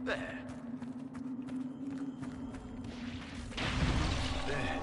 There. There.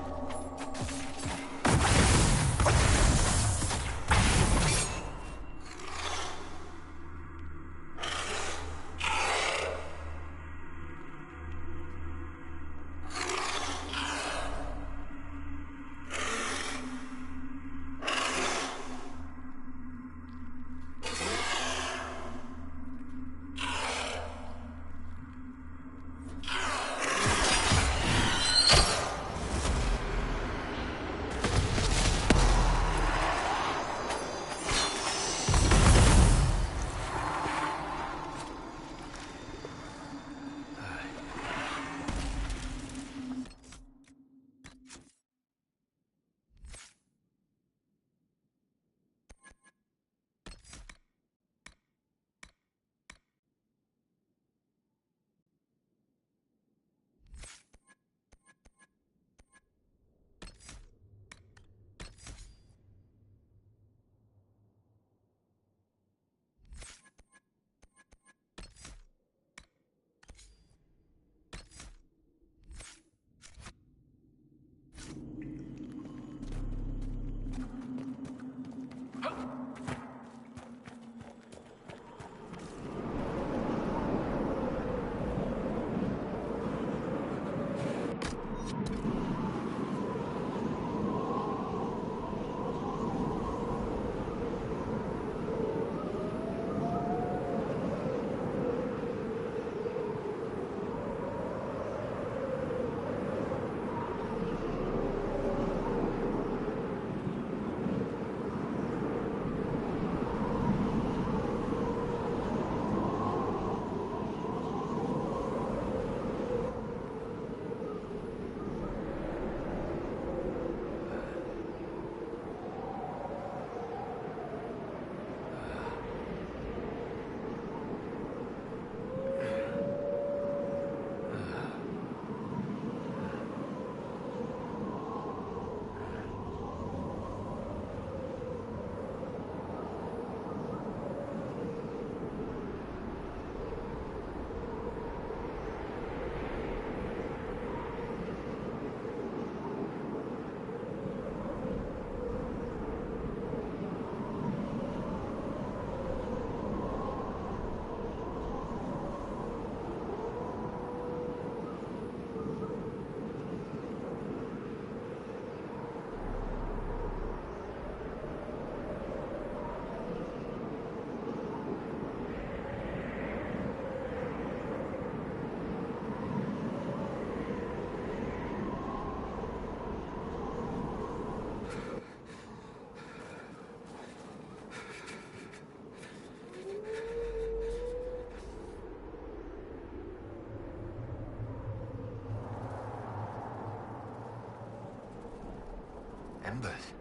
Embers.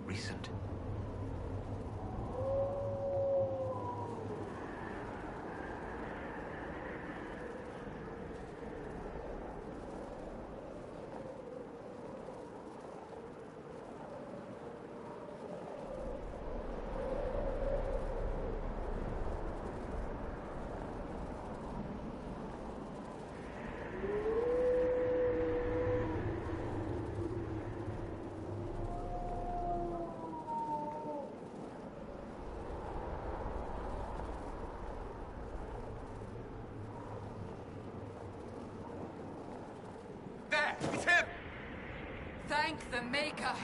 Recent. It's him! Thank the Maker!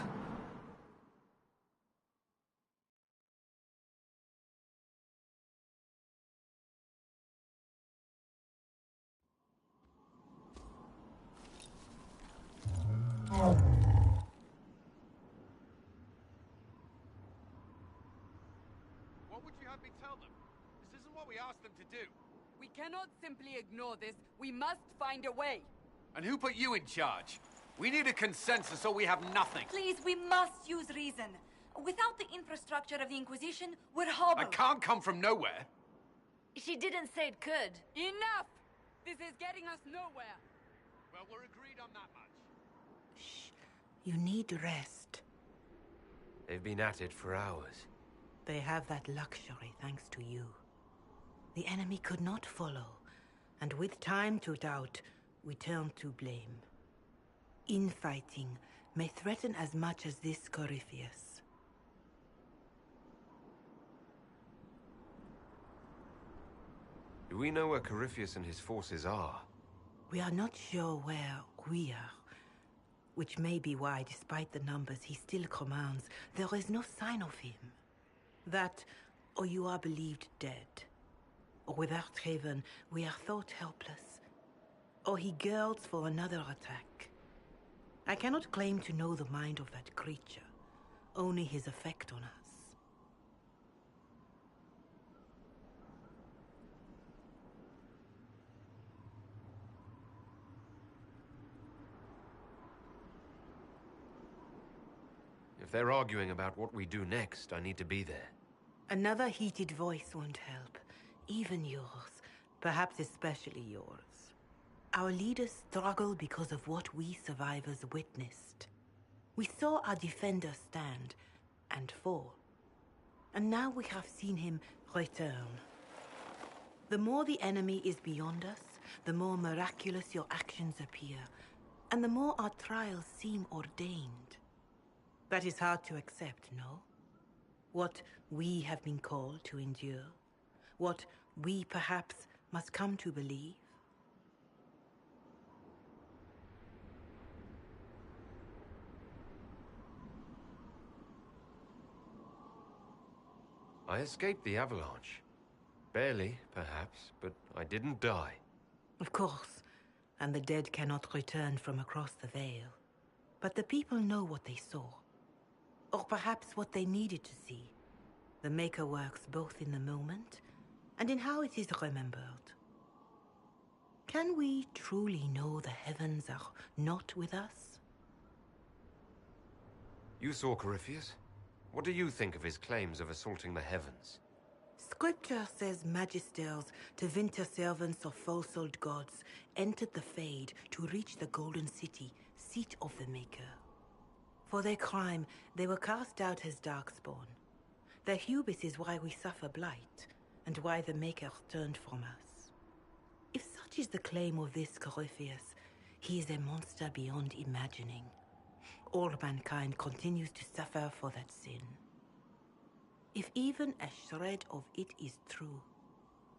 What would you have me tell them? This isn't what we asked them to do. We cannot simply ignore this. We must find a way. And who put you in charge? We need a consensus or we have nothing. Please, we must use reason. Without the infrastructure of the Inquisition, we're hobbled. I can't come from nowhere. She didn't say it could. Enough! This is getting us nowhere. Well, we're agreed on that much. Shh. You need rest. They've been at it for hours. They have that luxury thanks to you. The enemy could not follow, And with time to doubt, we turn to blame. Infighting may threaten as much as this Corypheus. Do we know where Corypheus and his forces are? We are not sure where we are. Which may be why, despite the numbers he still commands, there is no sign of him. That, or you are believed dead. Or without Haven, we are thought helpless. Or he girds for another attack. I cannot claim to know the mind of that creature, only his effect on us. If they're arguing about what we do next, I need to be there. Another heated voice won't help. Even yours. Perhaps especially yours. Our leaders struggle because of what we survivors witnessed. We saw our defender stand and fall. And now we have seen him return. The more the enemy is beyond us, the more miraculous your actions appear, and the more our trials seem ordained. That is hard to accept, no? What we have been called to endure, what we perhaps must come to believe. I escaped the avalanche. Barely, perhaps, but I didn't die. Of course, and the dead cannot return from across the veil. But the people know what they saw. Or perhaps what they needed to see. The Maker works both in the moment and in how it is remembered. Can we truly know the heavens are not with us? You saw Corypheus? What do you think of his claims of assaulting the heavens? Scripture says magisters, to winter servants of false-souled gods, entered the Fade to reach the Golden City, seat of the Maker. For their crime, they were cast out as Darkspawn. Their hubris is why we suffer blight, and why the Maker turned from us. If such is the claim of this Corypheus, he is a monster beyond imagining. All mankind continues to suffer for that sin. If even a shred of it is true,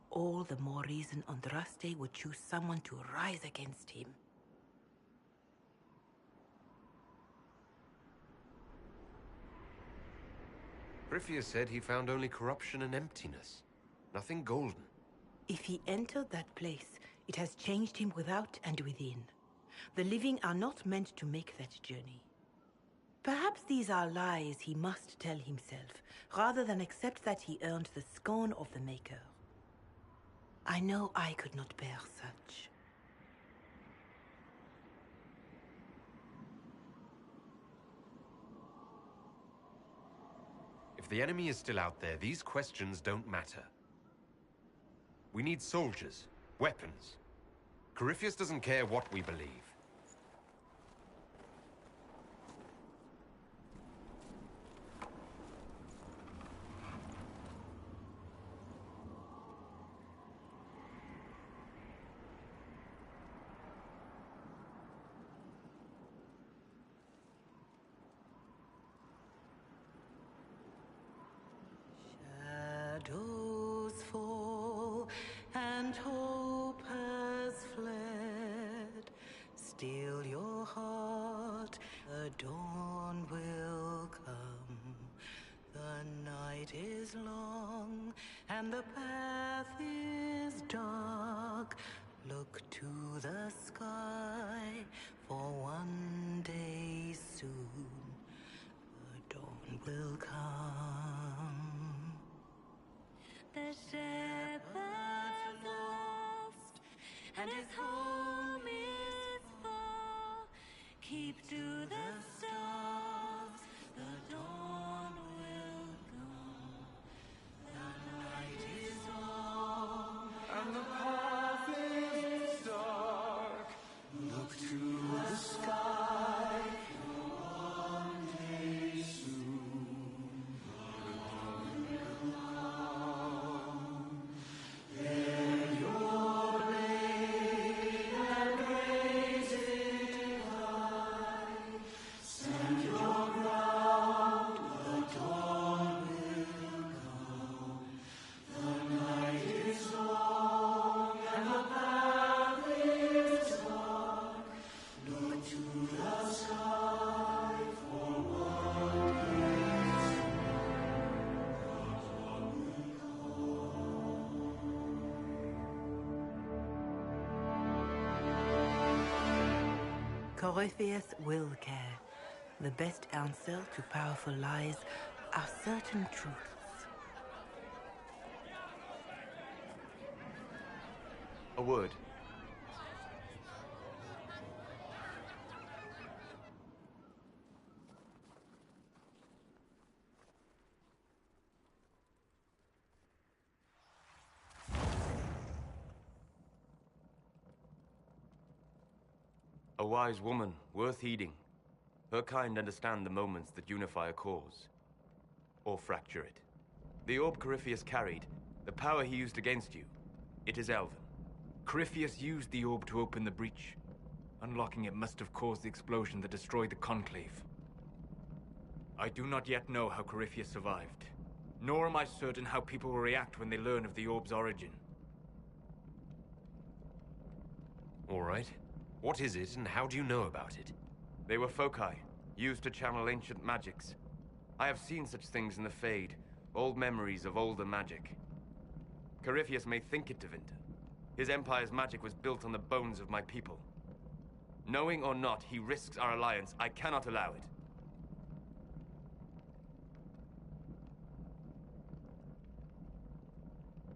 all the more reason Andraste would choose someone to rise against him. Corypheus said he found only corruption and emptiness. Nothing golden. If he entered that place, it has changed him without and within. The living are not meant to make that journey. Perhaps these are lies he must tell himself, rather than accept that he earned the scorn of the Maker. I know I could not bear such. If the enemy is still out there, these questions don't matter. We need soldiers, weapons. Corypheus doesn't care what we believe. Shadows fall and hope has fled. Still your heart, the dawn will come. The night is long and the path is dark. Look to the sky, for one day soon the dawn will come. The shepherd's lost, and his home is far. Keep to the stars, the dawn will come. The night is long, And the path is dark. Look to the sky. One day soon, the dawn will come. There your Corypheus will care. The best answer to powerful lies are certain truths. A word. A wise woman, worth heeding. Her kind understand the moments that unify a cause. Or fracture it. The orb Corypheus carried, the power he used against you, it is Elven. Corypheus used the orb to open the breach. Unlocking it must have caused the explosion that destroyed the Conclave. I do not yet know how Corypheus survived, nor am I certain how people will react when they learn of the orb's origin. All right. What is it, and how do you know about it? They were foci, used to channel ancient magics. I have seen such things in the Fade, old memories of older magic. Corypheus may think it Tevinter. His empire's magic was built on the bones of my people. Knowing or not, he risks our alliance. I cannot allow it.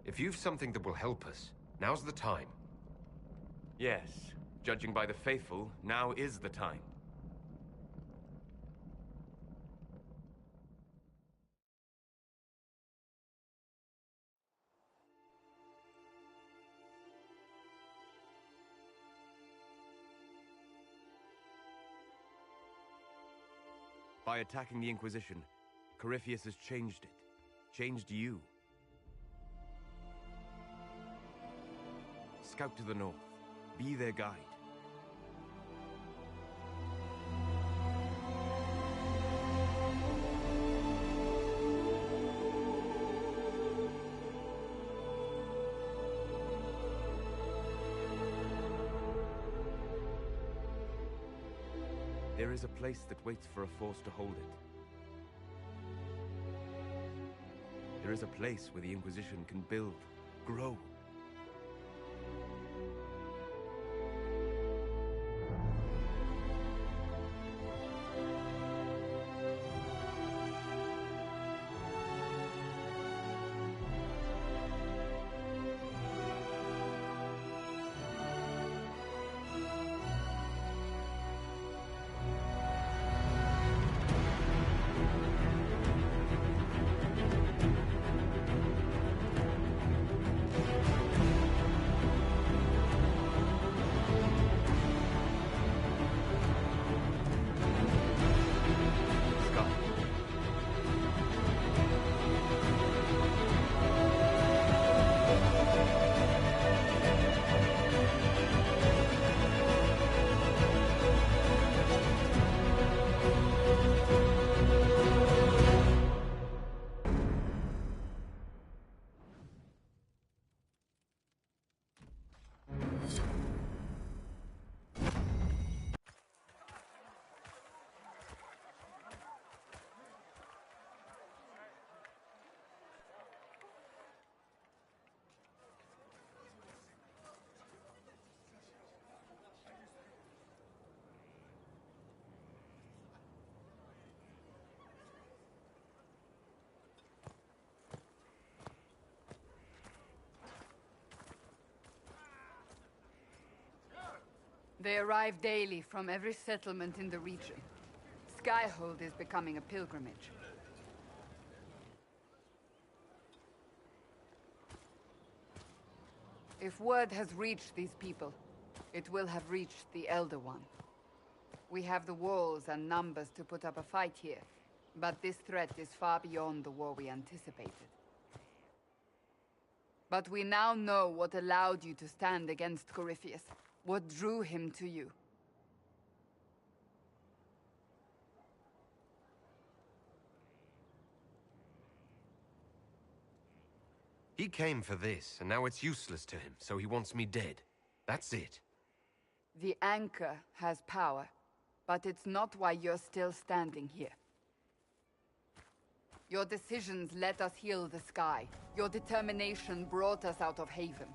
If you've something that will help us, now's the time. Yes, judging by the faithful, now is the time. By attacking the Inquisition, Corypheus has changed it. Changed you. Scout to the north. Be their guide. There is a place that waits for a force to hold it. There is a place where the Inquisition can build, grow. They arrive daily from every settlement in the region. Skyhold is becoming a pilgrimage. If word has reached these people, it will have reached the Elder One. We have the walls and numbers to put up a fight here, but this threat is far beyond the war we anticipated. But we now know what allowed you to stand against Corypheus. What drew him to you? He came for this, and now it's useless to him, so he wants me dead. That's it. The Anchor has power, but it's not why you're still standing here. Your decisions let us heal the sky. Your determination brought us out of Haven.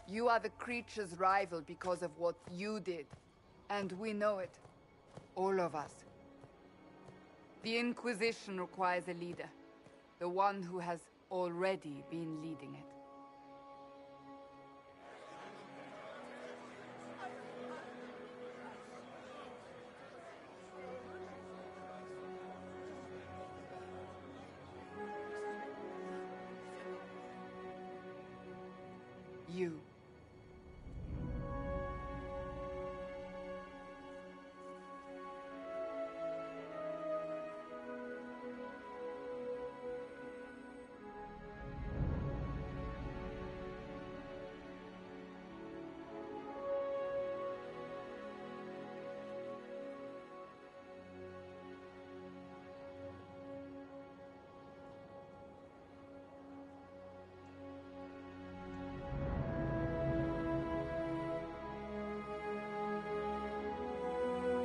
You are the creature's rival because of what you did, and we know it. All of us. The Inquisition requires a leader. The one who has already been leading it. You.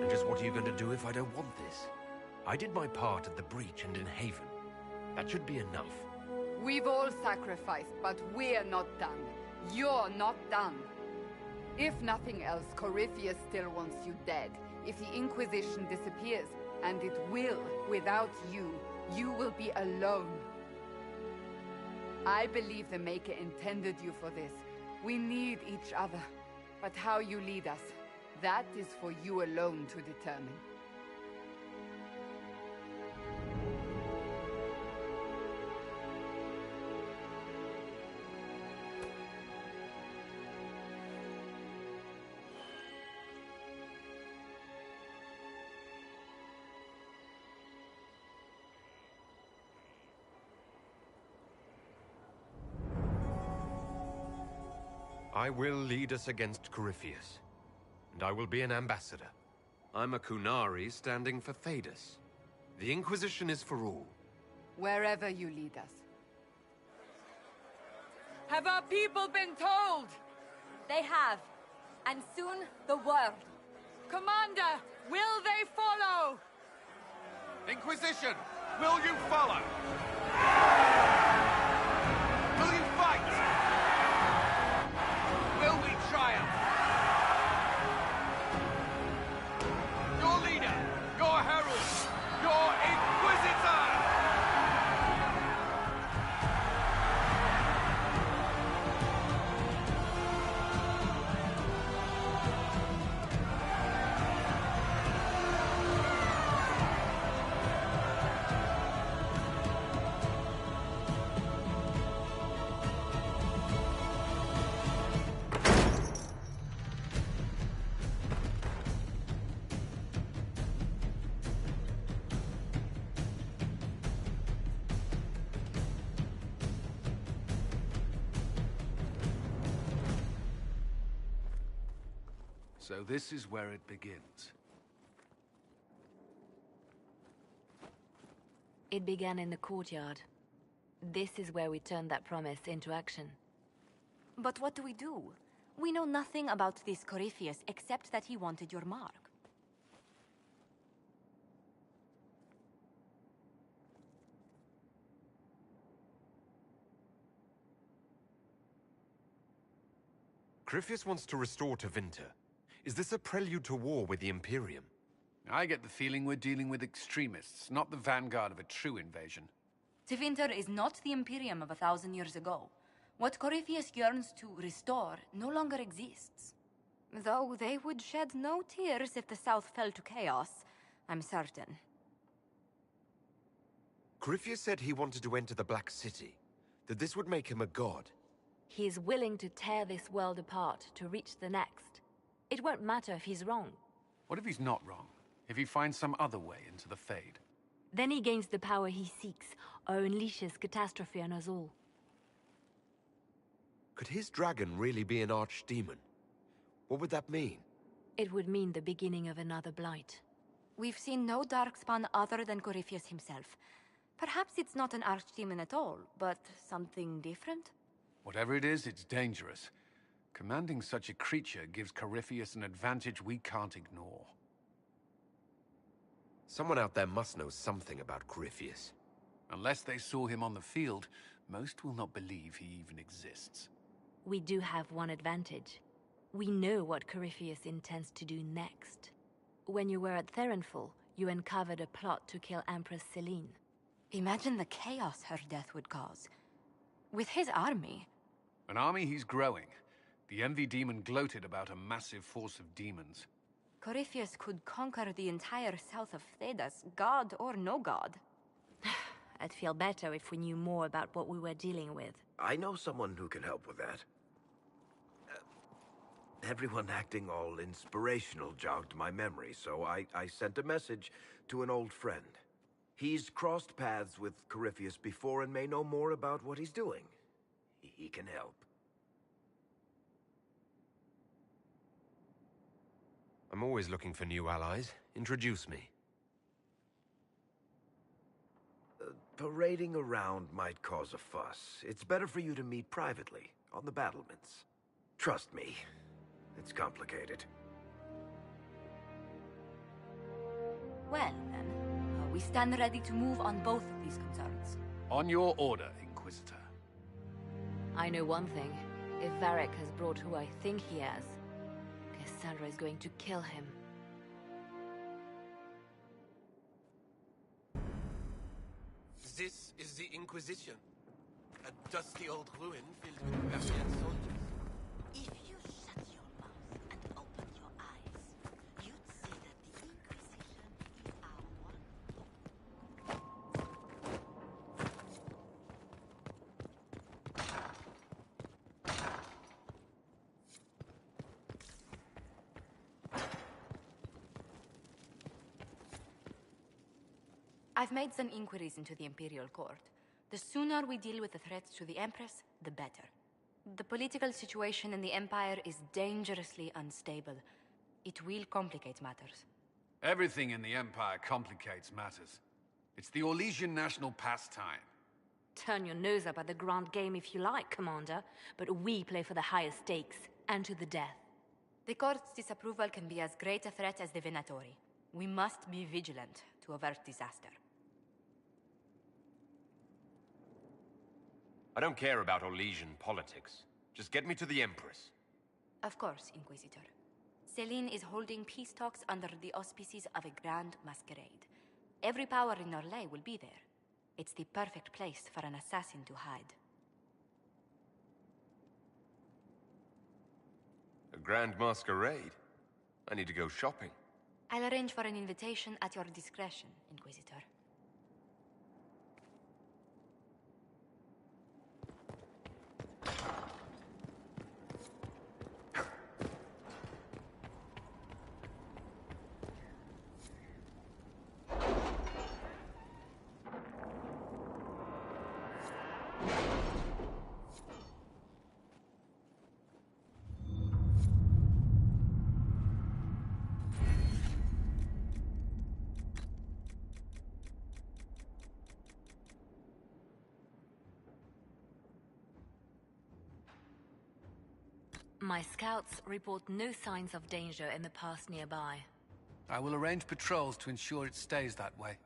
And just what are you going to do if I don't want this? I did my part at the breach and in Haven. That should be enough. We've all sacrificed, but we're not done. You're not done. If nothing else, Corypheus still wants you dead. If the Inquisition disappears, and it will, without you, you will be alone. I believe the Maker intended you for this. We need each other. But how you lead us, that is for you alone to determine. I will lead us against Corypheus. And I will be an ambassador. I'm a Kunari standing for Thedas. The Inquisition is for all. Wherever you lead us. Have our people been told? They have. And soon, the world. Commander, will they follow? Inquisition, will you follow? Will you fight? Will we triumph? Your leader, your herald, your Inquisitor! So this is where it begins. It began in the courtyard. This is where we turned that promise into action. But what do? We know nothing about this Corypheus except that he wanted your mark. Corypheus wants to restore Tevinter. Is this a prelude to war with the Imperium? I get the feeling we're dealing with extremists, not the vanguard of a true invasion. Tevinter is not the Imperium of 1,000 years ago. What Corypheus yearns to restore no longer exists. Though they would shed no tears if the South fell to chaos, I'm certain. Corypheus said he wanted to enter the Black City, that this would make him a god. He is willing to tear this world apart to reach the next. It won't matter if he's wrong. What if he's not wrong? If he finds some other way into the Fade? Then he gains the power he seeks, or unleashes catastrophe on us all. Could his dragon really be an archdemon? What would that mean? It would mean the beginning of another blight. We've seen no Darkspawn other than Corypheus himself. Perhaps it's not an archdemon at all, but something different? Whatever it is, it's dangerous. Commanding such a creature gives Corypheus an advantage we can't ignore. Someone out there must know something about Corypheus. Unless they saw him on the field, most will not believe he even exists. We do have one advantage. We know what Corypheus intends to do next. When you were at Therenfall, you uncovered a plot to kill Empress Celine. Imagine the chaos her death would cause. With his army. An army he's growing. The Envy Demon gloated about a massive force of demons. Corypheus could conquer the entire south of Thedas, god or no god. I'd feel better if we knew more about what we were dealing with. I know someone who can help with that. Everyone acting all inspirational jogged my memory, so I sent a message to an old friend. He's crossed paths with Corypheus before and may know more about what he's doing. He can help. I'm always looking for new allies. Introduce me. Parading around might cause a fuss. It's better for you to meet privately, on the battlements. Trust me, it's complicated. Well, then, we stand ready to move on both of these concerns. On your order, Inquisitor. I know one thing. If Varric has brought who I think he has, Cassandra is going to kill him. This is the Inquisition. A dusty old ruin filled with Persian soldiers. If you shut your mouth and open your eyes, you'd see that the Inquisition is our one. I've made some inquiries into the Imperial Court. The sooner we deal with the threats to the Empress, the better. The political situation in the Empire is dangerously unstable. It will complicate matters. Everything in the Empire complicates matters. It's the Orlesian national pastime. Turn your nose up at the grand game if you like, Commander, but we play for the higher stakes, and to the death. The Court's disapproval can be as great a threat as the Venatori. We must be vigilant to avert disaster. I don't care about Orlesian politics. Just get me to the Empress. Of course, Inquisitor. Celine is holding peace talks under the auspices of a grand masquerade. Every power in Orlais will be there. It's the perfect place for an assassin to hide. A grand masquerade? I need to go shopping. I'll arrange for an invitation at your discretion, Inquisitor. My scouts report no signs of danger in the pass nearby. I will arrange patrols to ensure it stays that way.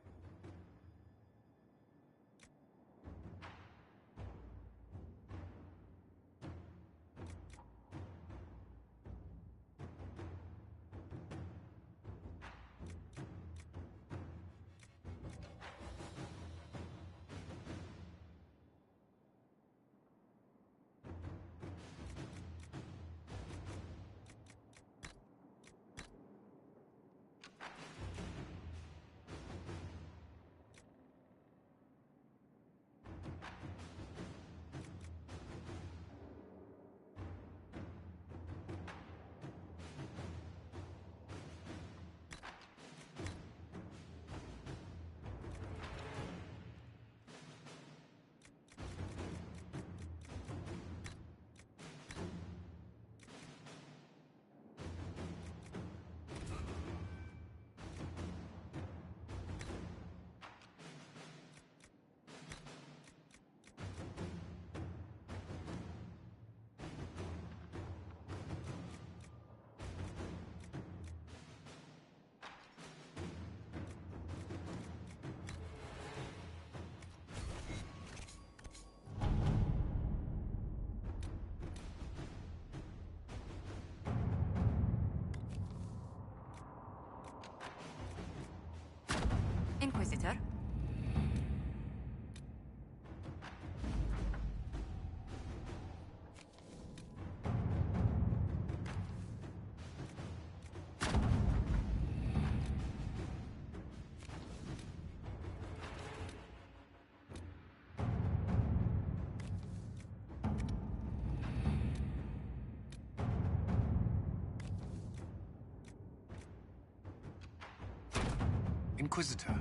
Inquisitor.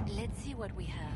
Let's see what we have.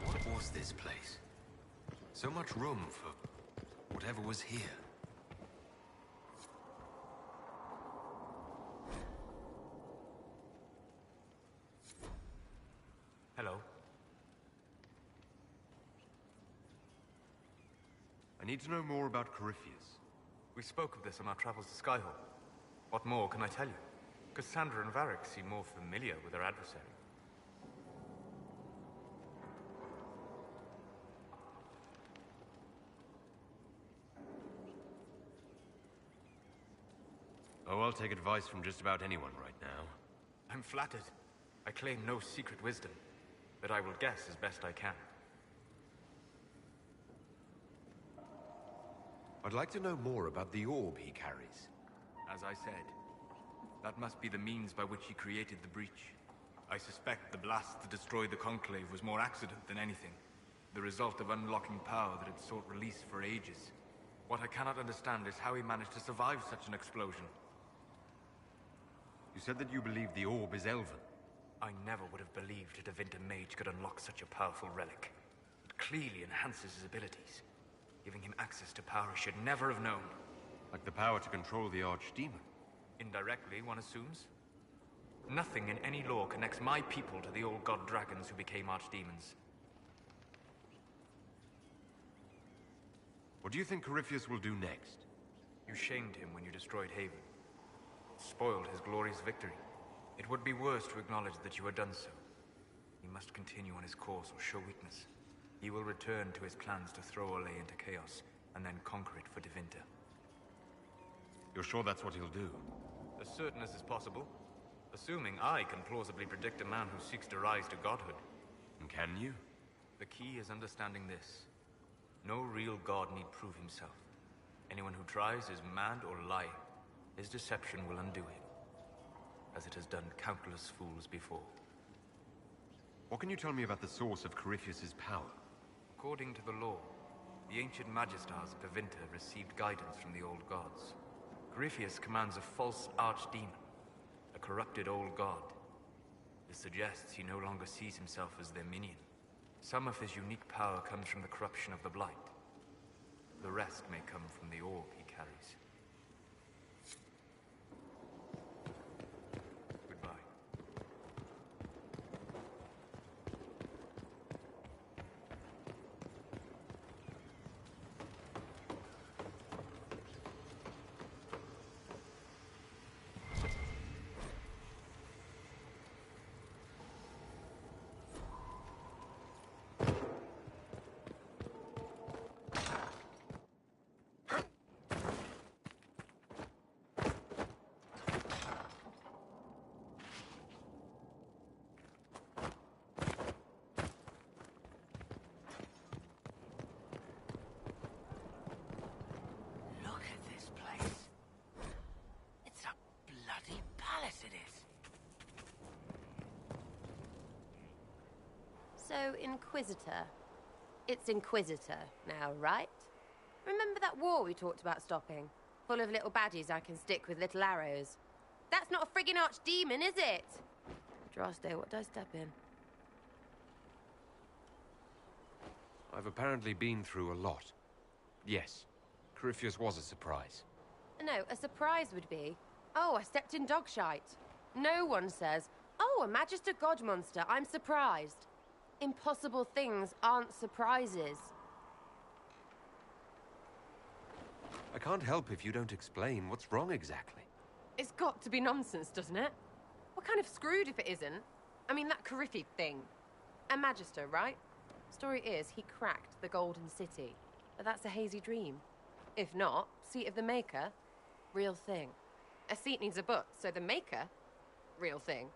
What was this place? So much room for whatever was here. Hello. I need to know more about Corypheus. We spoke of this on our travels to Skyhall. What more can I tell you? Cassandra and Varric seem more familiar with their adversary. Oh, I'll take advice from just about anyone right now. I'm flattered. I claim no secret wisdom, but I will guess as best I can. I'd like to know more about the orb he carries. As I said, that must be the means by which he created the breach. I suspect the blast to destroy the Conclave was more accident than anything. The result of unlocking power that had sought release for ages. What I cannot understand is how he managed to survive such an explosion. You said that you believe the orb is elven. I never would have believed a Tevinter mage could unlock such a powerful relic. It clearly enhances his abilities, giving him access to power he should never have known. Like the power to control the Archdemon. Indirectly, one assumes. Nothing in any law connects my people to the old god dragons who became archdemons. What do you think Corypheus will do next? You shamed him when you destroyed Haven. Spoiled his glorious victory. It would be worse to acknowledge that you had done so. He must continue on his course or show weakness. He will return to his plans to throw Olay into chaos, and then conquer it for Tevinter. You're sure that's what he'll do? As certain as is possible. Assuming I can plausibly predict a man who seeks to rise to godhood. And can you? The key is understanding this. No real god need prove himself. Anyone who tries is mad or lying. His deception will undo him, as it has done countless fools before. What can you tell me about the source of Corypheus's power? According to the law, the ancient Magistars of Tevinter received guidance from the old gods. Corypheus commands a false archdemon, a corrupted old god. This suggests he no longer sees himself as their minion. Some of his unique power comes from the corruption of the Blight. The rest may come from the orb he carries. Goodbye. Look at this place. It's a bloody palace, it is. So, Inquisitor. It's Inquisitor now, right? Remember that war we talked about stopping? Full of little baddies I can stick with little arrows. That's not a friggin' archdemon, is it? Droste, what did I step in? I've apparently been through a lot. Yes, Corypheus was a surprise. No, a surprise would be, oh, I stepped in dog shite. No one says, Oh, a Magister God monster. I'm surprised. Impossible things aren't surprises. I can't help if you don't explain what's wrong exactly. It's got to be nonsense, doesn't it? We're kind of screwed if it isn't. I mean, that Coryphi thing. A Magister, right? Story is, he cracked the Golden City. But that's a hazy dream. If not, Seat of the Maker, real thing. A seat needs a butt, so the Maker, real thing.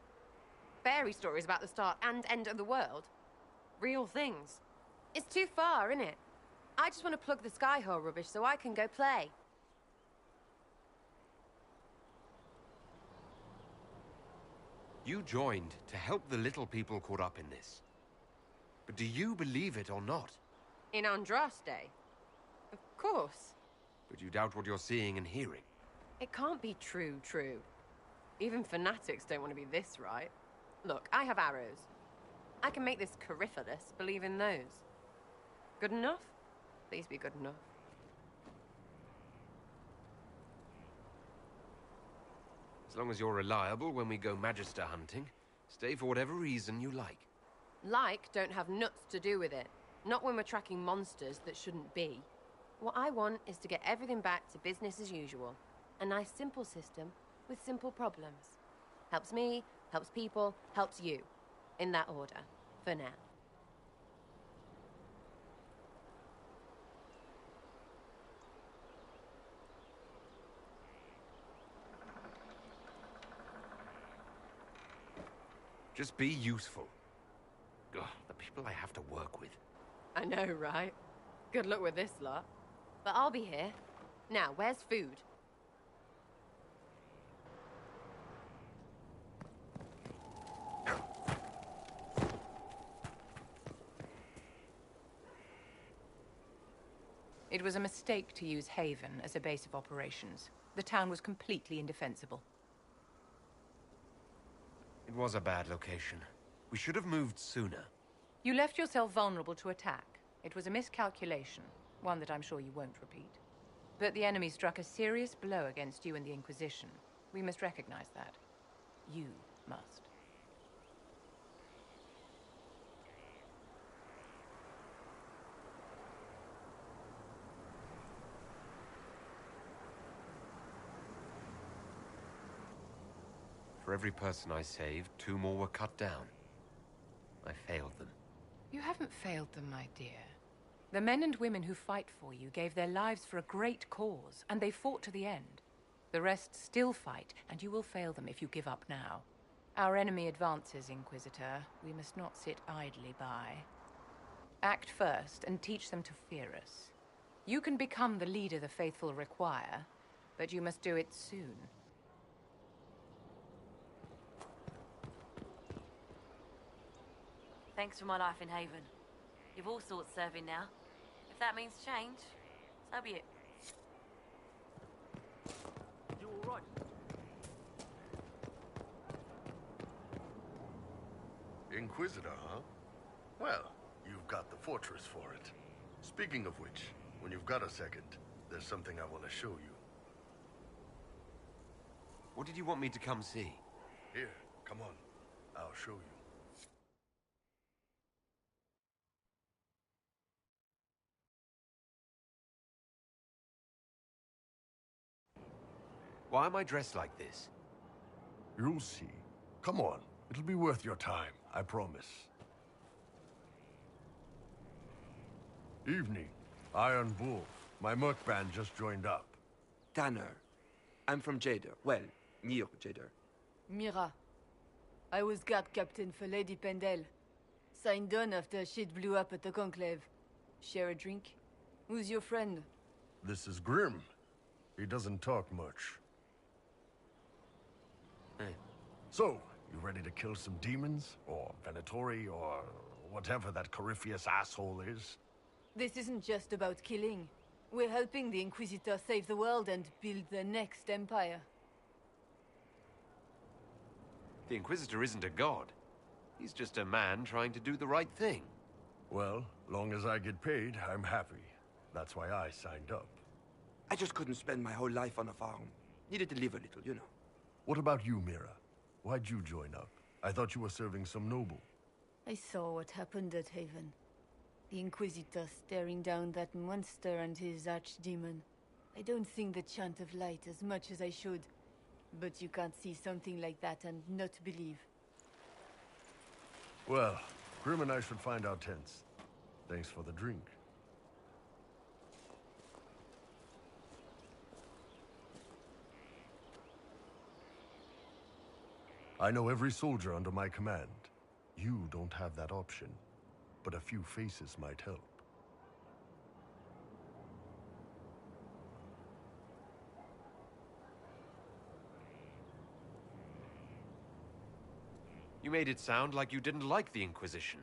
Fairy stories about the start and end of the world, real things. It's too far, isn't it? I just want to plug the Skyhole rubbish so I can go play. You joined to help the little people caught up in this. But do you believe it or not? In Andraste? Of course. But you doubt what you're seeing and hearing. It can't be true. Even fanatics don't want to be this right. Look, I have arrows. I can make this Coryphilus believe in those. Good enough? Please be good enough. As long as you're reliable when we go Magister hunting, stay for whatever reason you like. Like don't have nuts to do with it. Not when we're tracking monsters that shouldn't be. What I want is to get everything back to business as usual. A nice simple system with simple problems. Helps me, helps people, helps you. In that order. For now. Just be useful. Ugh, the people I have to work with. I know, right? Good luck with this lot. But I'll be here. Now, where's food? It was a mistake to use Haven as a base of operations. The town was completely indefensible. It was a bad location. We should have moved sooner. You left yourself vulnerable to attack. It was a miscalculation, one that I'm sure you won't repeat. But the enemy struck a serious blow against you and the Inquisition. We must recognize that. You must. For every person I saved, 2 more were cut down. I failed them. You haven't failed them, my dear. The men and women who fight for you gave their lives for a great cause, and they fought to the end. The rest still fight, and you will fail them if you give up now. Our enemy advances, Inquisitor. We must not sit idly by. Act first, and teach them to fear us. You can become the leader the faithful require, but you must do it soon. Thanks for my life in Haven. You've all sorts serving now. If that means change, so be it. You all right? Inquisitor, huh? Well, you've got the fortress for it. Speaking of which, when you've got a second, there's something I want to show you. What did you want me to come see? Here, come on. I'll show you. Why am I dressed like this? You'll see. Come on. It'll be worth your time, I promise. Evening. Iron Bull. My merc band just joined up. Tanner. I'm from Jader. Well, near Jader. Mira. I was guard captain for Lady Pendel. Signed on after shit blew up at the Conclave. Share a drink? Who's your friend? This is Grim. He doesn't talk much. Hey. So, you ready to kill some demons? Or Venatori? Or whatever that Corypheus asshole is? This isn't just about killing. We're helping the Inquisitor save the world and build the next empire. The Inquisitor isn't a god. He's just a man trying to do the right thing. Well, long as I get paid, I'm happy. That's why I signed up. I just couldn't spend my whole life on a farm. Needed to live a little, you know. What about you, Mira? Why'd you join up? I thought you were serving some noble. I saw what happened at Haven. The Inquisitor staring down that monster and his archdemon. I don't sing the chant of light as much as I should, but you can't see something like that and not believe. Well, Grim and I should find our tents. Thanks for the drink. I know every soldier under my command. You don't have that option, but a few faces might help. You made it sound like you didn't like the Inquisition.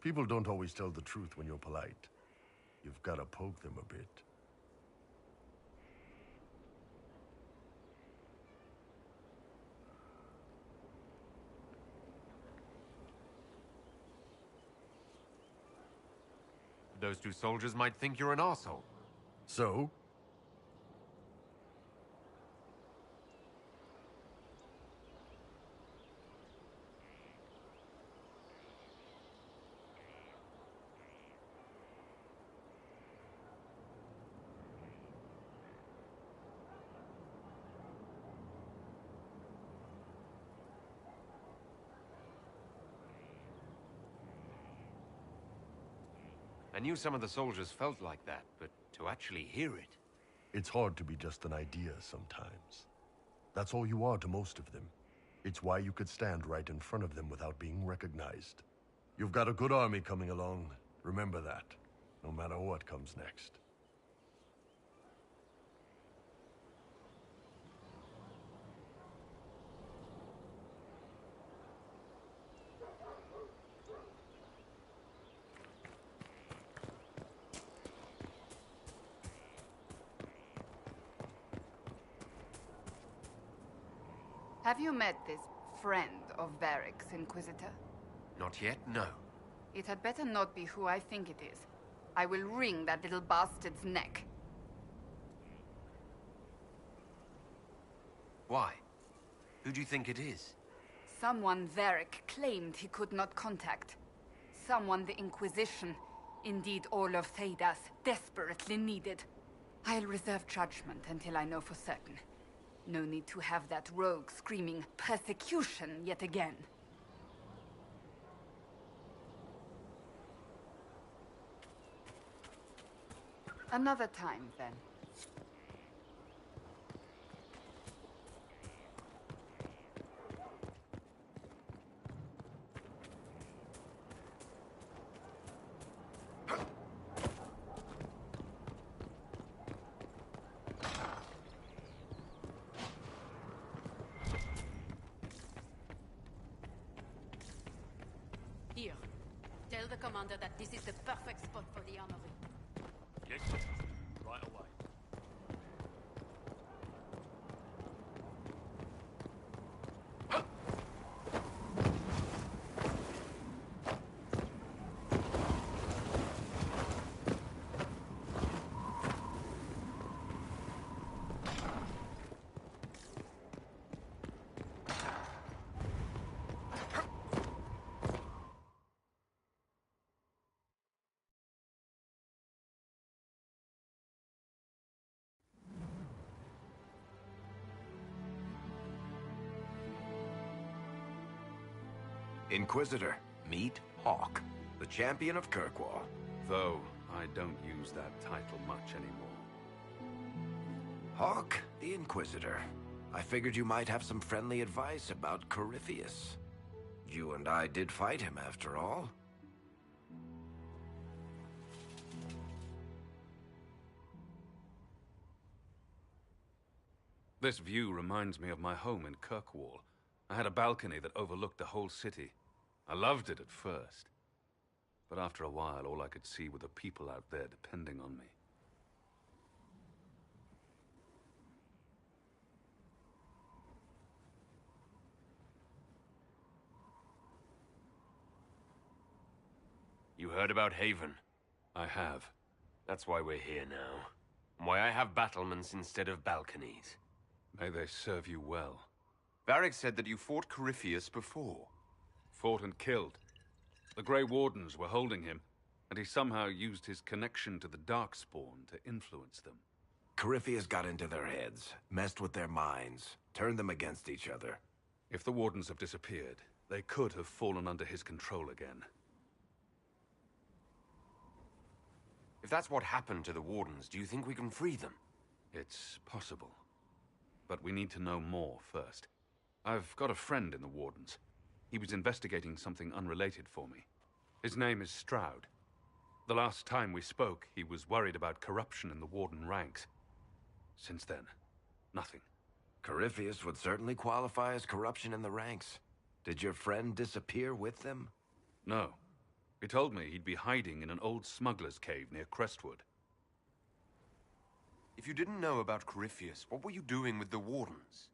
People don't always tell the truth when you're polite. You've got to poke them a bit. Those two soldiers might think you're an arsehole. So? I knew some of the soldiers felt like that, but to actually hear it... It's hard to be just an idea sometimes. That's all you are to most of them. It's why you could stand right in front of them without being recognized. You've got a good army coming along. Remember that, no matter what comes next. Have you met this friend of Varric's, Inquisitor? Not yet, no. It had better not be who I think it is. I will wring that little bastard's neck. Why? Who do you think it is? Someone Varric claimed he could not contact. Someone the Inquisition, indeed all of Thedas, desperately needed. I'll reserve judgment until I know for certain. No need to have that rogue screaming persecution yet again. Another time, then. Here. Tell the commander that this is the perfect spot for the armory. Yes, right away. Inquisitor, meet Hawk, the champion of Kirkwall. Though I don't use that title much anymore. Hawk, the Inquisitor. I figured you might have some friendly advice about Corypheus. You and I did fight him, after all. This view reminds me of my home in Kirkwall. I had a balcony that overlooked the whole city. I loved it at first. But after a while, all I could see were the people out there depending on me. You heard about Haven? I have. That's why we're here now. And why I have battlements instead of balconies. May they serve you well. Varric said that you fought Corypheus before. fought and killed. The Grey Wardens were holding him, and he somehow used his connection to the Darkspawn to influence them. Corypheus got into their heads, messed with their minds, turned them against each other. If the Wardens have disappeared, they could have fallen under his control again. If that's what happened to the Wardens, do you think we can free them? It's possible. But we need to know more first. I've got a friend in the Wardens. He was investigating something unrelated for me. His name is Stroud. The last time we spoke, he was worried about corruption in the Warden ranks. Since then, nothing. Corypheus would certainly qualify as corruption in the ranks. Did your friend disappear with them? No. He told me he'd be hiding in an old smuggler's cave near Crestwood. If you didn't know about Corypheus, what were you doing with the Wardens?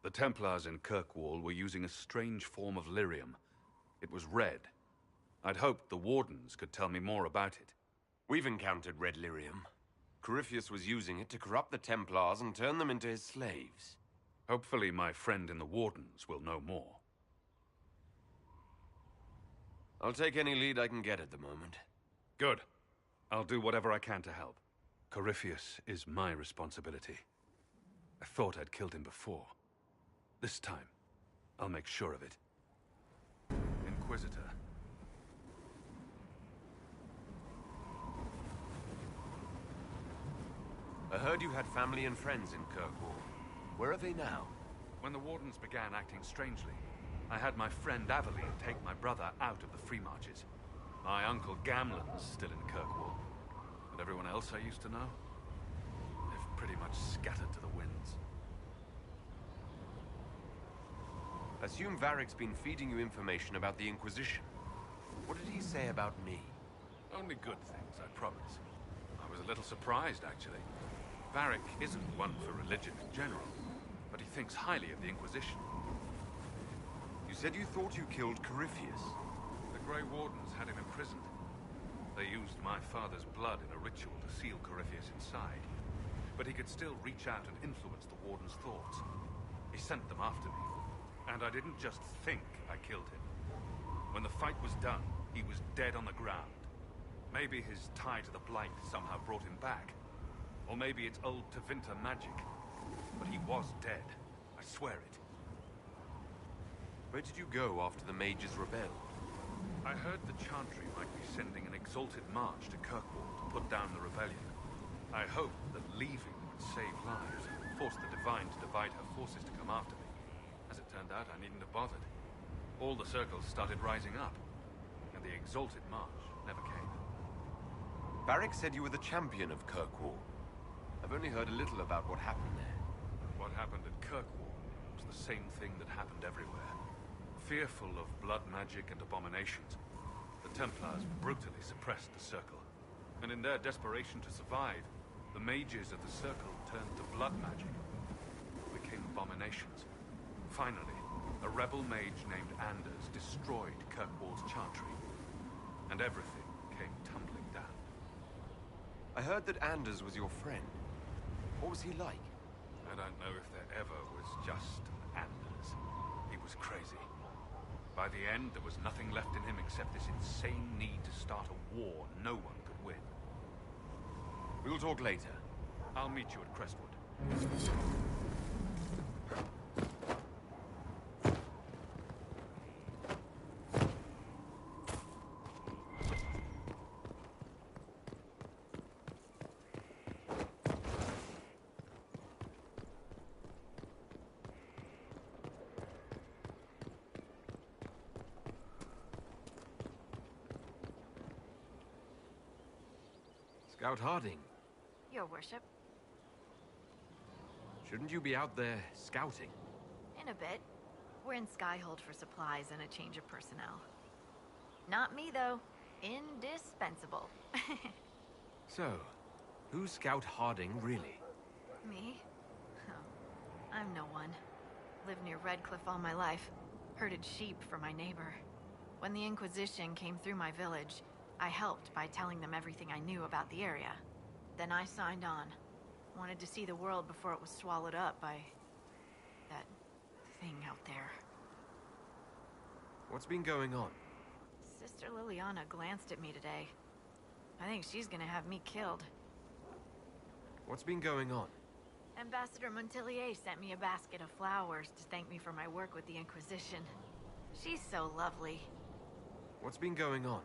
The Templars in Kirkwall were using a strange form of lyrium. It was red. I'd hoped the Wardens could tell me more about it. We've encountered red lyrium. Corypheus was using it to corrupt the Templars and turn them into his slaves. Hopefully my friend in the Wardens will know more. I'll take any lead I can get at the moment. Good. I'll do whatever I can to help. Corypheus is my responsibility. I thought I'd killed him before. This time, I'll make sure of it. Inquisitor. I heard you had family and friends in Kirkwall. Where are they now? When the Wardens began acting strangely, I had my friend Aveline take my brother out of the Free Marches. My uncle Gamlen's still in Kirkwall. And everyone else I used to know? They've pretty much scattered to the winds. Assume Varric's been feeding you information about the Inquisition. What did he say about me? Only good things, I promise. I was a little surprised, actually. Varric isn't one for religion in general, but he thinks highly of the Inquisition. You said you thought you killed Corypheus. The Grey Wardens had him imprisoned. They used my father's blood in a ritual to seal Corypheus inside. But he could still reach out and influence the Warden's thoughts. He sent them after me. And I didn't just think I killed him. When the fight was done, he was dead on the ground. Maybe his tie to the Blight somehow brought him back. Or maybe it's old Tevinter magic. But he was dead. I swear it. Where did you go after the mages rebelled? I heard the Chantry might be sending an exalted march to Kirkwall to put down the rebellion. I hoped that leaving would save lives and force the Divine to divide her forces to come after me. As it turned out, I needn't have bothered. All the circles started rising up, and the exalted march never came. Varric said you were the champion of Kirkwall. I've only heard a little about what happened there. What happened at Kirkwall was the same thing that happened everywhere. Fearful of blood magic and abominations, the Templars brutally suppressed the Circle. And in their desperation to survive, the mages of the Circle turned to blood magic, became abominations. Finally, a rebel mage named Anders destroyed Kirkwall's Chantry, and everything came tumbling down. I heard that Anders was your friend. What was he like? I don't know if there ever was just Anders. He was crazy. By the end, there was nothing left in him except this insane need to start a war no one could win. We'll talk later. I'll meet you at Crestwood. Scout Harding. Your worship. Shouldn't you be out there scouting? In a bit. We're in Skyhold for supplies and a change of personnel. Not me, though. Indispensable. So, who's Scout Harding, really? Me? Oh, I'm no one. Lived near Redcliffe all my life. Herded sheep for my neighbor. When the Inquisition came through my village, I helped by telling them everything I knew about the area. Then I signed on. Wanted to see the world before it was swallowed up by that thing out there. What's been going on? Sister Liliana glanced at me today. I think she's gonna have me killed. What's been going on? Ambassador Montelier sent me a basket of flowers to thank me for my work with the Inquisition. She's so lovely. What's been going on?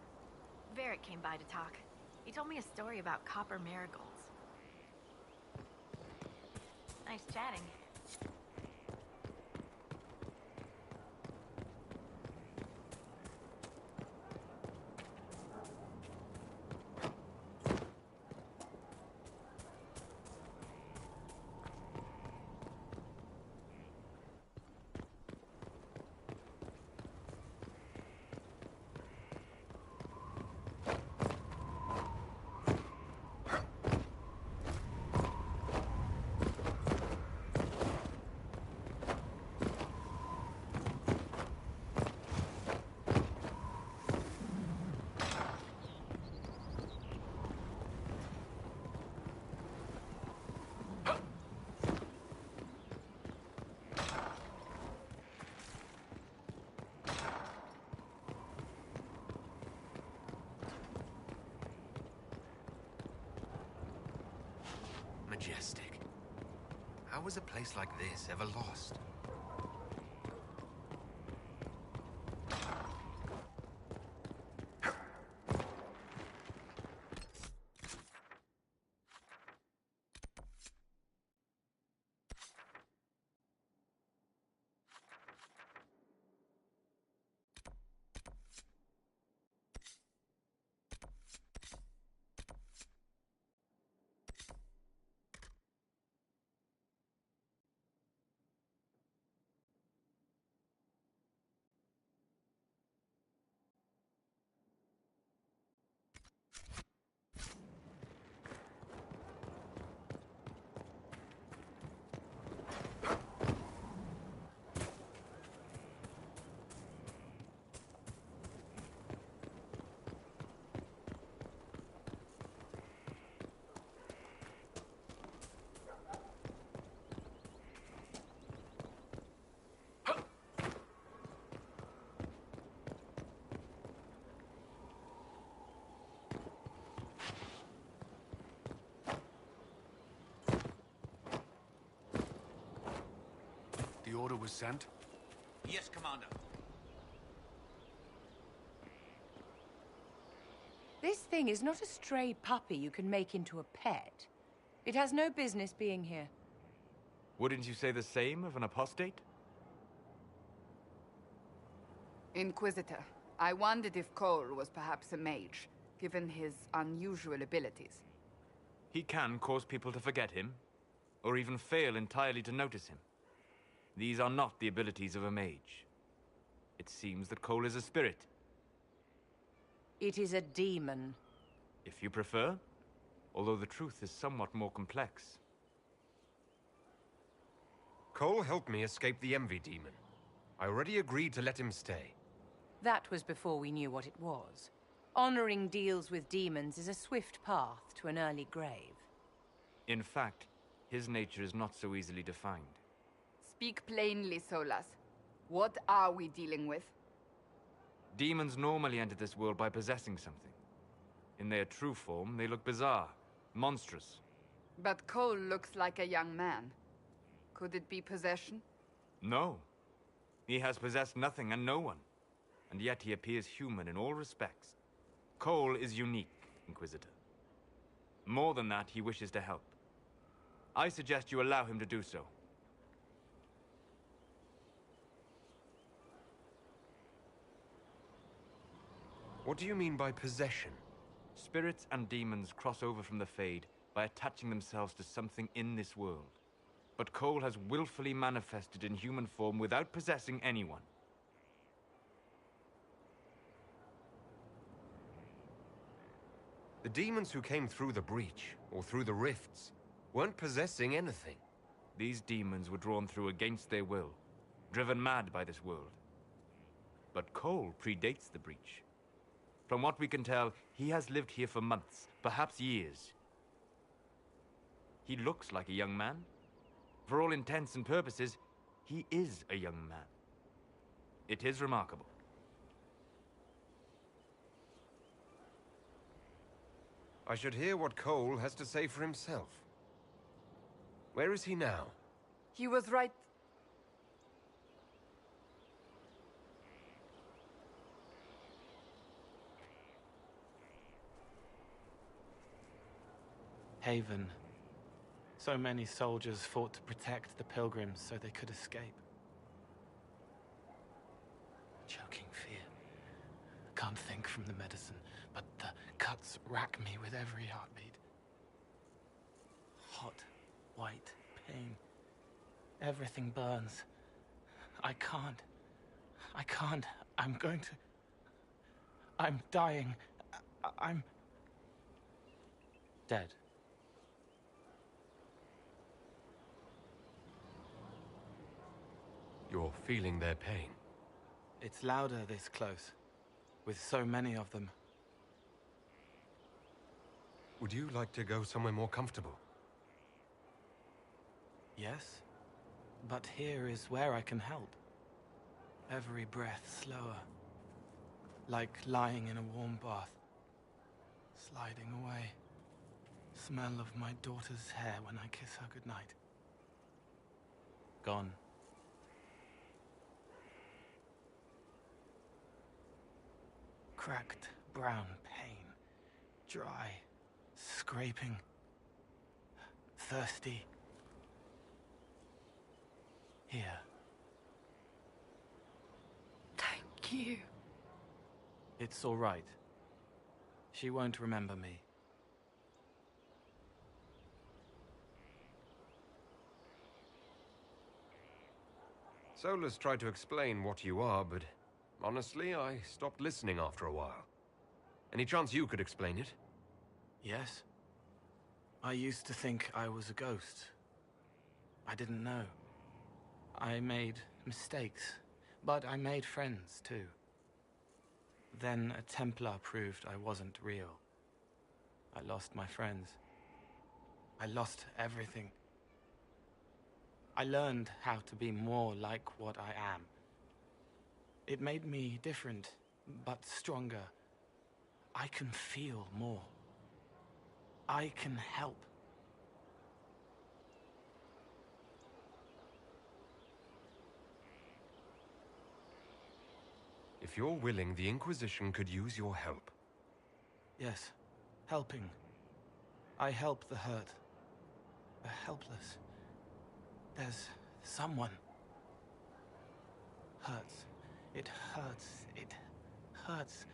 Varric came by to talk. He told me a story about copper marigolds. Nice chatting. Majestic. How was a place like this ever lost? The order was sent? Yes, Commander. This thing is not a stray puppy you can make into a pet. It has no business being here. Wouldn't you say the same of an apostate? Inquisitor, I wondered if Cole was perhaps a mage, given his unusual abilities. He can cause people to forget him, or even fail entirely to notice him. These are not the abilities of a mage. It seems that Cole is a spirit. It is a demon. If you prefer, although the truth is somewhat more complex. Cole helped me escape the Envy Demon. I already agreed to let him stay. That was before we knew what it was. Honoring deals with demons is a swift path to an early grave. In fact, his nature is not so easily defined. Speak plainly, Solas. What are we dealing with? Demons normally enter this world by possessing something. In their true form, they look bizarre, monstrous. But Cole looks like a young man. Could it be possession? No. He has possessed nothing and no one. And yet he appears human in all respects. Cole is unique, Inquisitor. More than that, he wishes to help. I suggest you allow him to do so. What do you mean by possession? Spirits and demons cross over from the Fade by attaching themselves to something in this world. But Cole has willfully manifested in human form without possessing anyone. The demons who came through the breach, or through the rifts, weren't possessing anything. These demons were drawn through against their will, driven mad by this world. But Cole predates the breach. From what we can tell, he has lived here for months, perhaps years. He looks like a young man. For all intents and purposes, he is a young man. It is remarkable. I should hear what Cole has to say for himself. Where is he now? He was right... Haven. So many soldiers fought to protect the pilgrims so they could escape. Choking fear. Can't think from the medicine, but the cuts rack me with every heartbeat. Hot, white pain. Everything burns. I can't. I'm going to... I'm dying. I'm... dead. You're feeling their pain. It's louder this close, with so many of them. Would you like to go somewhere more comfortable? Yes, but here is where I can help. Every breath slower, like lying in a warm bath, sliding away. Smell of my daughter's hair when I kiss her goodnight. Gone. Cracked brown pain, dry, scraping, thirsty. Here. Thank you. It's all right. She won't remember me. Solus tried to explain what you are, but honestly, I stopped listening after a while. Any chance you could explain it? Yes. I used to think I was a ghost. I didn't know. I made mistakes, but I made friends too. Then a Templar proved I wasn't real. I lost my friends. I lost everything. I learned how to be more like what I am. It made me different, but stronger. I can feel more. I can help. If you're willing, the Inquisition could use your help. Yes, helping. I help the hurt. The helpless. There's someone. Hurts. It hurts. It hurts.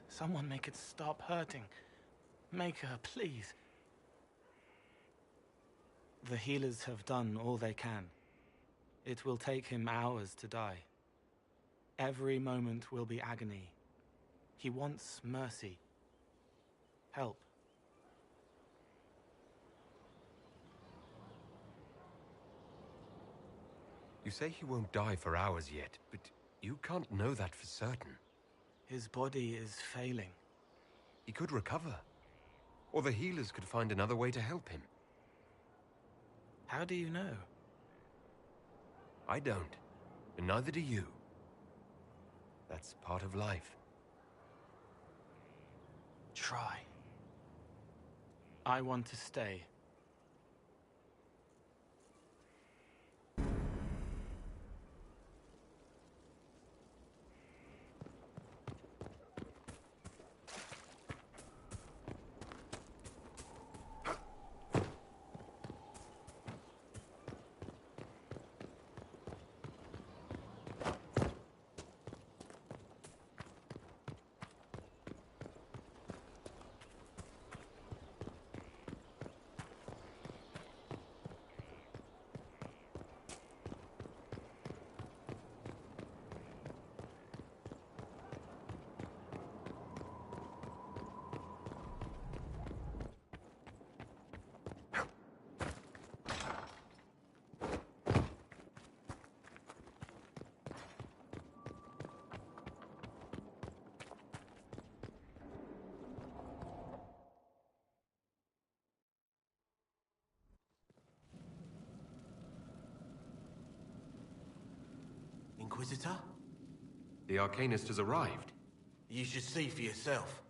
Someone make it stop hurting. Make her, please. The healers have done all they can. It will take him hours to die. Every moment will be agony. He wants mercy. Help. You say he won't die for hours yet, but you can't know that for certain. His body is failing. He could recover. Or the healers could find another way to help him. How do you know? I don't, and neither do you. That's part of life. Try. I want to stay. Inquisitor? The Arcanist has arrived. You should see for yourself.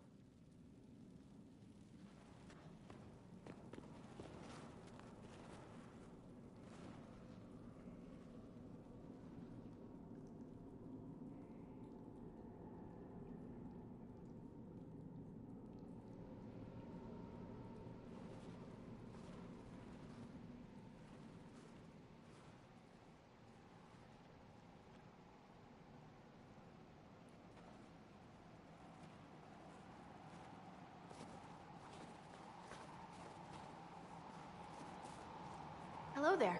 Hello there.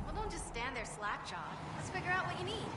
Well, don't just stand there slack-jawed. Let's figure out what you need.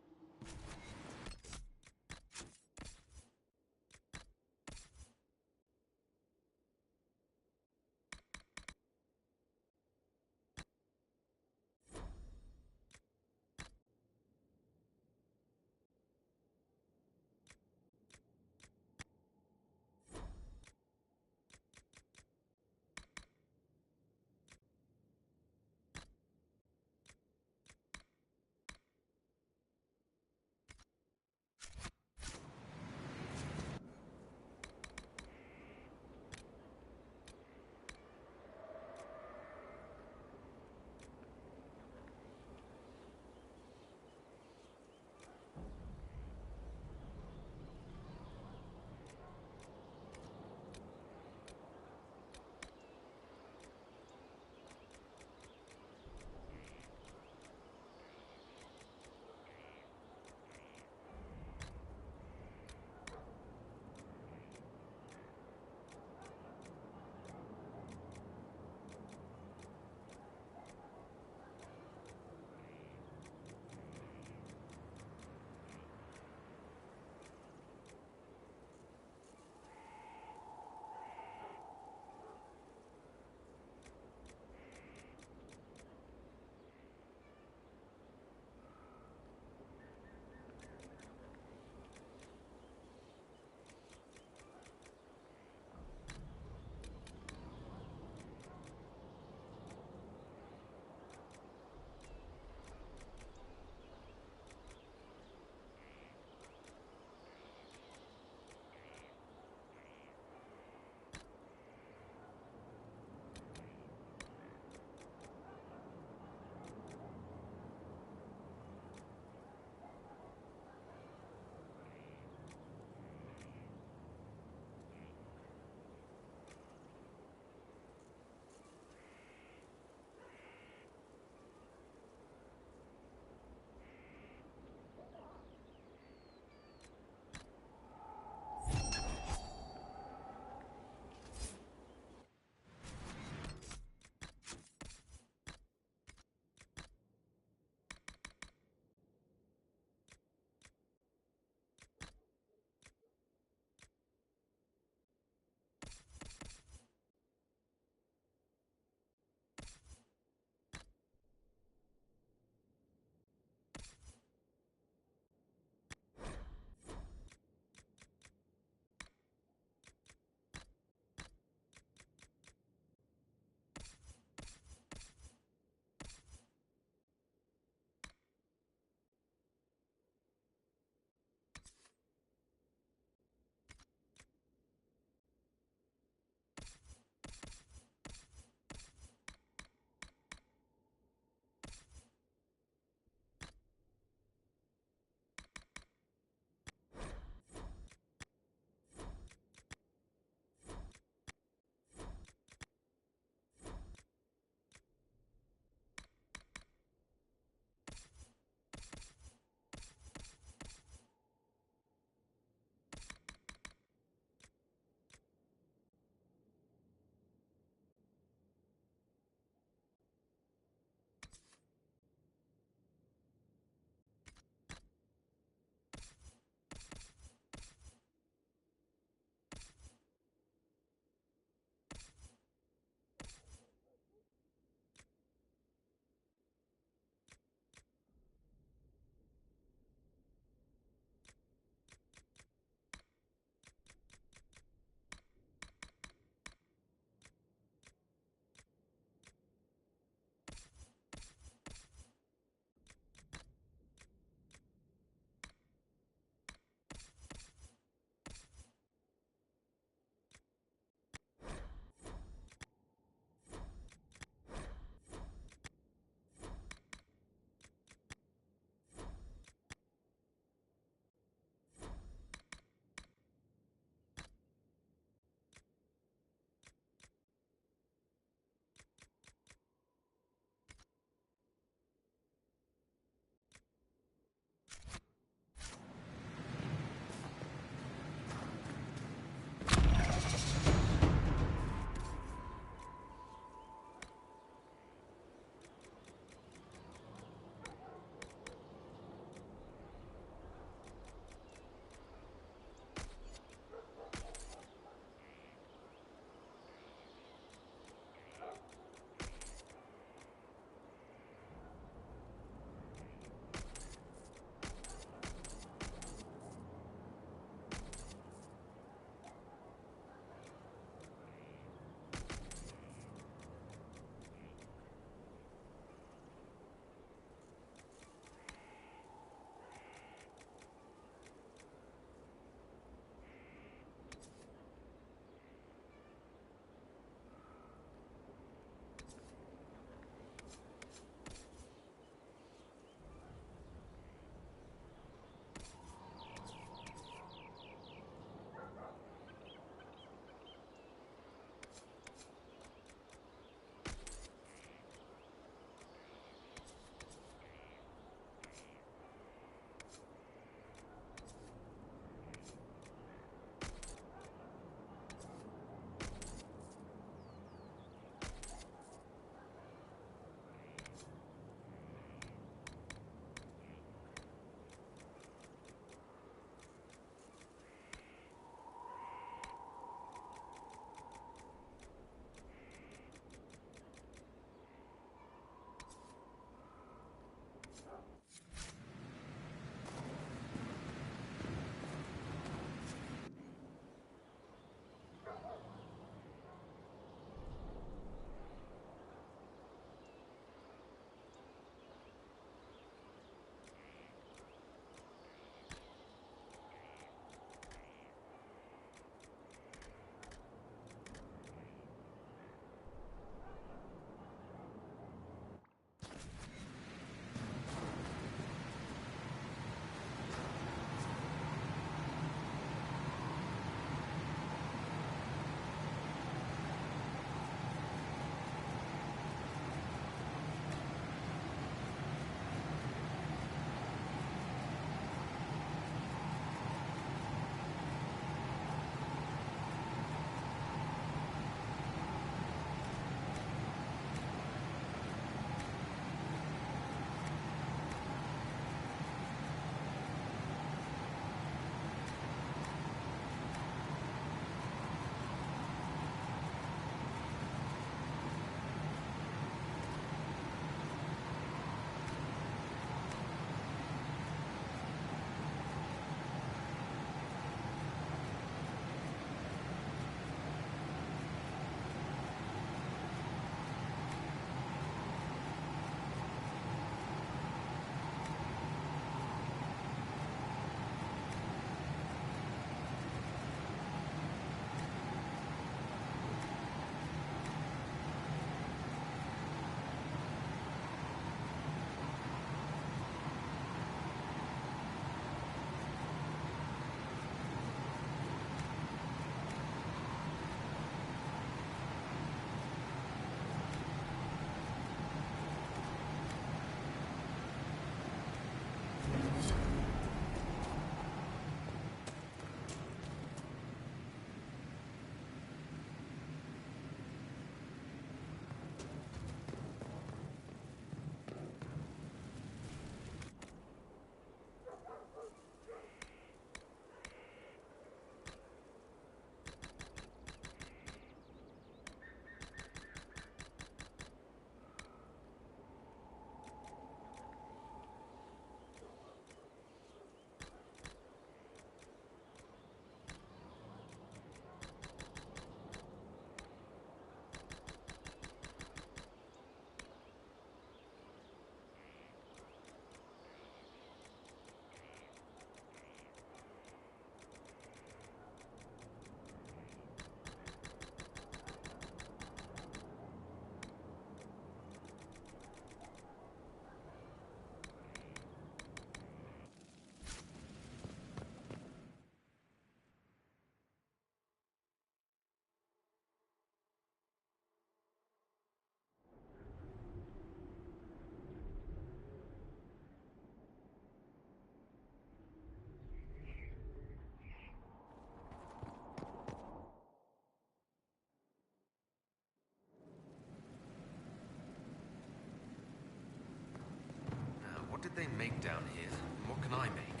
make down here. What can I make?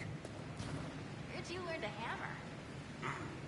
Where'd you learn to hammer?